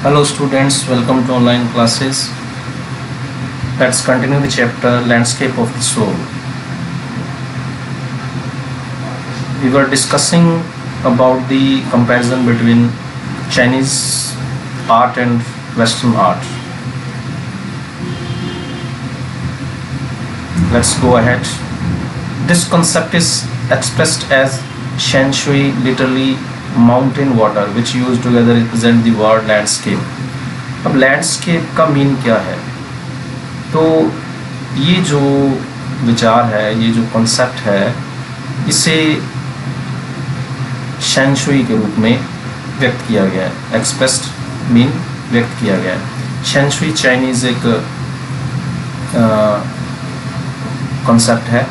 Hello students, welcome to online classes. Let's continue the chapter Landscape of the Soul. We were discussing about the comparison between Chinese art and Western art. Let's go ahead. This concept is expressed as Shen Shui, literally mountain water, which used together represent the word landscape. अब landscape का mean क्या है? तो ये जो विचार है, ये जो कॉन्सेप्ट है, इसे शेन शुई के रूप में व्यक्त किया गया है. एक्सप्रेस्ड मीन व्यक्त किया गया है. शेन शुई चाइनीज़ एक कॉन्सेप्ट है,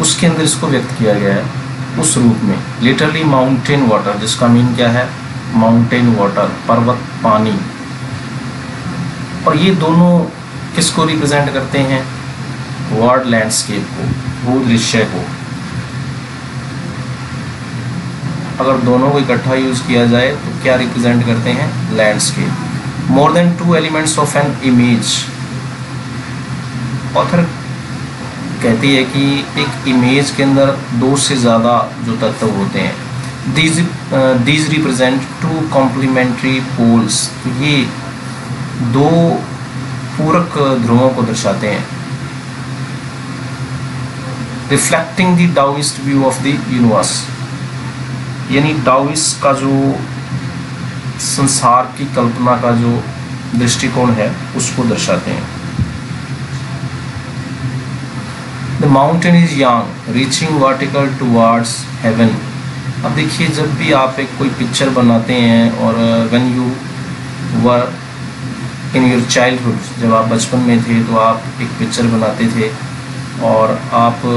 उसके अंदर इसको व्यक्त किया गया है उस रूप में. लिटरली माउंटेन वाटर, जिसका मीन क्या है? माउंटेन वाटर, पर्वत पानी. और ये दोनों किसको रिप्रेजेंट करते हैं? वर्ड लैंडस्केप को, भूदृश्य को. अगर दोनों को इकट्ठा यूज किया जाए तो क्या रिप्रेजेंट करते हैं? Landscape. More than two elements of an image. Author कहती है कि एक इमेज के अंदर दो से ज़्यादा जो तत्व होते हैं, these represent two complementary poles. ये दो पूरक ध्रुवों को दर्शाते हैं. Reflecting the Daoist view of the universe, यानी डाओइस्ट का जो संसार की कल्पना का जो दृष्टिकोण है उसको दर्शाते हैं. The mountain is young, reaching vertical towards heaven. अब देखिए, जब भी आप एक कोई पिक्चर बनाते हैं और when you were in your childhood, जब आप बचपन में थे तो आप एक पिक्चर बनाते थे और आप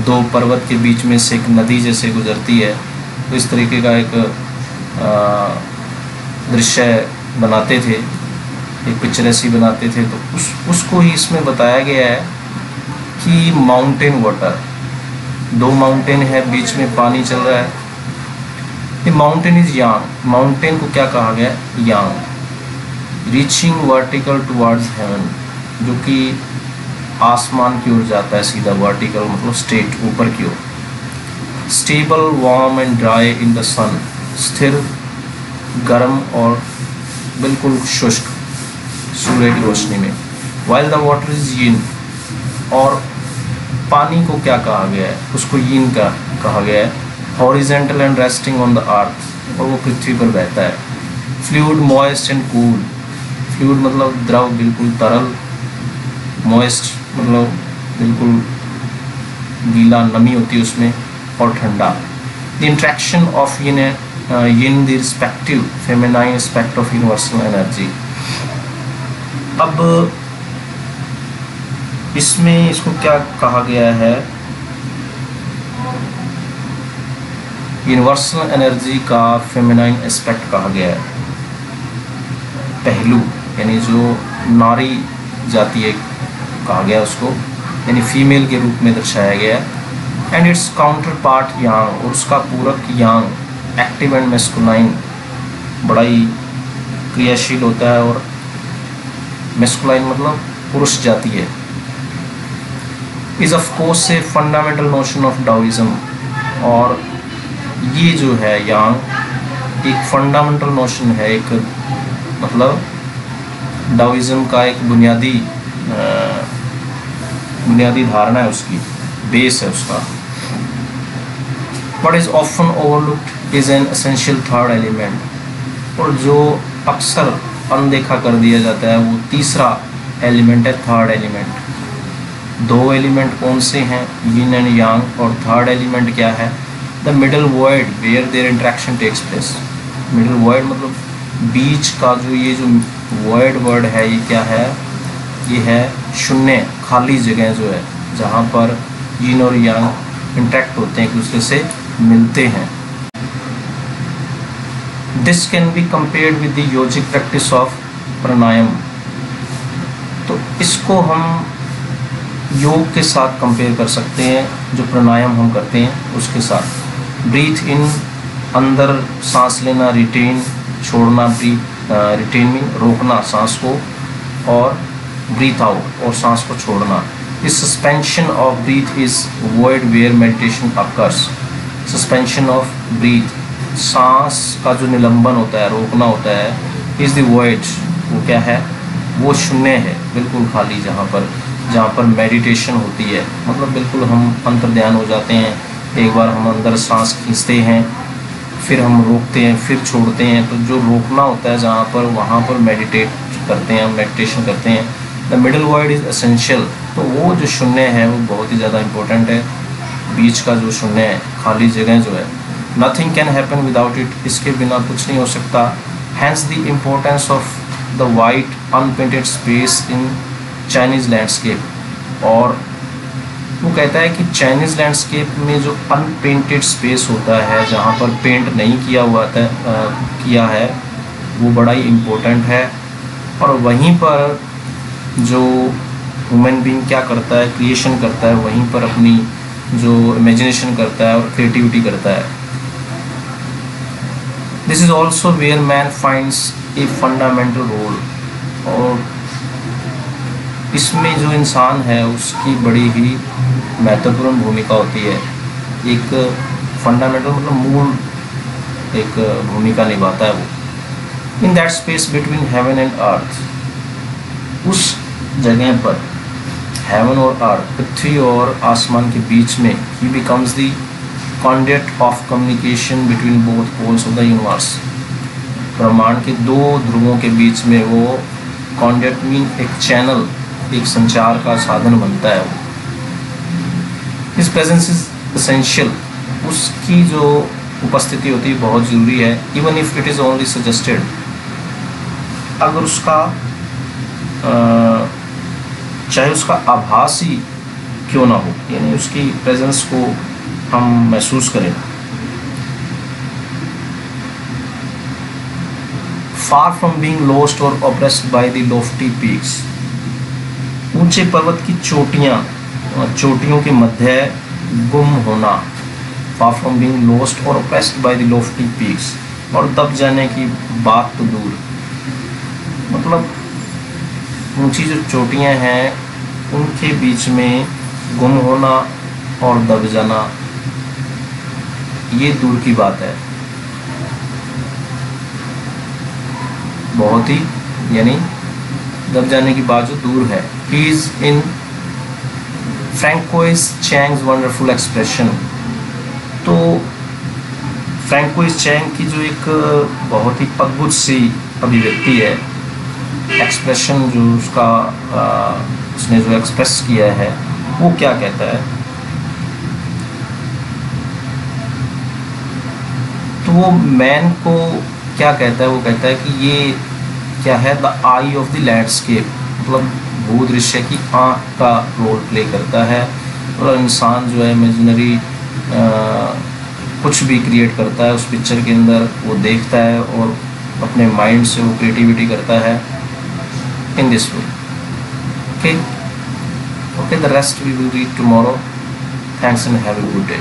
दो पर्वत के बीच में से एक नदी जैसे गुजरती है, तो इस तरीके का एक दृश्य बनाते थे, एक पिक्चर ऐसी बनाते थे. तो उसको ही इसमें बताया गया है कि माउंटेन वाटर, दो माउंटेन है, बीच में पानी चल रहा है. ये माउंटेन इज यांग. माउंटेन को क्या कहा गया? यांग. रीचिंग वर्टिकल टुवर्ड्स हेवन, जो कि आसमान की ओर जाता है सीधा. वर्टिकल मतलब स्ट्रेट, ऊपर की ओर. Stable, warm and dry in the sun. स्थिर, गर्म और बिल्कुल शुष्क सूर्य की रोशनी में. While the water is yin. और पानी को क्या कहा गया है? उसको यीन का कहा गया है. Horizontal and resting on the earth, और वो पृथ्वी पर बहता है. Fluid, moist and cool. Fluid मतलब द्रव, बिल्कुल तरल. मॉइस्ट मतलब बिल्कुल गीला, नमी होती है उसमें, और ठंडा. The interaction of yin the respective feminine aspect of universal energy. अब इसमें इसको क्या कहा गया है? यूनिवर्सल एनर्जी का फेमिनाइन एस्पेक्ट कहा गया है, पहलू, यानी जो नारी जाती है कहा गया उसको, यानी फीमेल के रूप में दर्शाया गया है. एंड इट्स काउंटर पार्ट यांग, और उसका पूरक यांग, एक्टिव एंड मेस्कुलाइन, बड़ा ही क्रियाशील होता है, और मेस्कुलाइन मतलब पुरुष जाती है. Is of course a fundamental notion of Daoism. और ये जो है यांग एक फंडामेंटल नोशन है, एक मतलब डाओइज्म का एक बुनियादी धारणा है, उसकी बेस है उसका. But is often overlooked is an essential third element. और जो अक्सर अनदेखा कर दिया जाता है वो तीसरा एलिमेंट है, थर्ड एलिमेंट. दो एलिमेंट कौन से हैं? Yin and yang. और थर्ड एलिमेंट क्या है? The middle void where there interaction takes place. Middle void मतलब बीच का जो ये जो वॉइड वर्ड है, ये क्या है? ये है शून्य, खाली जगह जो है, जहाँ पर यिन और यांग इंट्रैक्ट होते हैं, एक दूसरे से मिलते हैं. This can be compared with the yogic practice of pranayama. तो इसको हम योग के साथ कंपेयर कर सकते हैं, जो प्राणायाम हम करते हैं उसके साथ. ब्रीथ इन, अंदर सांस लेना, रिटेन, छोड़ना, रिटेनिंग रोकना सांस को, और ब्रीथ आउट और सांस को छोड़ना। इस suspension of breath is void where meditation occurs. Suspension of breath, सांस का जो निलंबन होता है, रोकना होता है, इज द वॉइड, वो क्या है, वो शून्य है, बिल्कुल खाली, जहाँ पर मेडिटेशन होती है। मतलब बिल्कुल हम अंतर्ध्यान हो जाते हैं। एक बार हम अंदर सांस खींचते हैं, फिर हम रोकते हैं, फिर छोड़ते हैं। तो जो रोकना होता है जहाँ पर, वहाँ पर मेडिटेट करते हैं, मेडिटेशन करते हैं। The middle void is essential. तो वो जो शून्य है वो बहुत ही ज़्यादा इम्पोर्टेंट है। बीच का जो शून्य है, खाली जगह जो है, nothing can happen without it, इसके बिना कुछ नहीं हो सकता। Hence the importance of the white unpainted space in Chinese landscape. और वो कहता है कि चाइनीज़ लैंडस्केप में जो अनपेंटेड स्पेस होता है, जहाँ पर पेंट नहीं किया है, वो बड़ा ही इम्पोर्टेंट है। और वहीं पर जो ह्यूमन बीइंग क्या करता है, क्रिएशन करता है, वहीं पर अपनी जो इमेजिनेशन करता है और क्रिएटिविटी करता है। This is also where man finds a fundamental role. और इसमें जो इंसान है उसकी बड़ी ही महत्वपूर्ण भूमिका होती है। एक फंडामेंटल मतलब मूल एक भूमिका निभाता है वो। In that space between heaven and earth, उस जगह पर, हेवन और अर्थ, पृथ्वी और आसमान के बीच में, he becomes the conduct of communication between both poles of the universe. ब्रह्मांड के दो ध्रुवों के बीच में वो कॉन्डक्ट मीन एक चैनल, एक संचार का साधन बनता है वो। हिज प्रेजेंस इज एसेंशियल, उसकी जो उपस्थिति होती है बहुत ज़रूरी है। Even if it is only suggested, अगर उसका चाहे उसका आभास ही क्यों ना हो, यानी उसकी प्रेजेंस को हम महसूस करें। फार फ्रॉम बीइंग लॉस्ट और oppressed by the Lofty peaks, ऊंचे पर्वत की चोटियों के मध्य गुम होना। फार फ्रॉम बीइंग लॉस्ट और oppressed by the Lofty peaks, और दब जाने की बात तो दूर, मतलब ऊंची जो चोटियां हैं उनके बीच में गुम होना और दब जाना, ये दूर की बात है, बहुत ही, यानी दब जाने की बात जो दूर है। He is in François Chang's wonderful expression. तो फ्रैंकोइस चैंग की जो एक बहुत ही अद्भुत सी अभिव्यक्ति है, एक्सप्रेशन जो उसने जो एक्सप्रेस किया है, वो क्या कहता है, तो वो मैन को क्या कहता है, वो कहता है कि ये क्या है, the I of the landscape, मतलब भूदृश्य की आँख का रोल प्ले करता है। और इंसान जो है इमेजिनरी कुछ भी क्रिएट करता है उस पिक्चर के अंदर, वो देखता है और अपने माइंड से वो क्रिएटिविटी करता है in this way. Okay, the rest we will read tomorrow. Thanks and have a good day.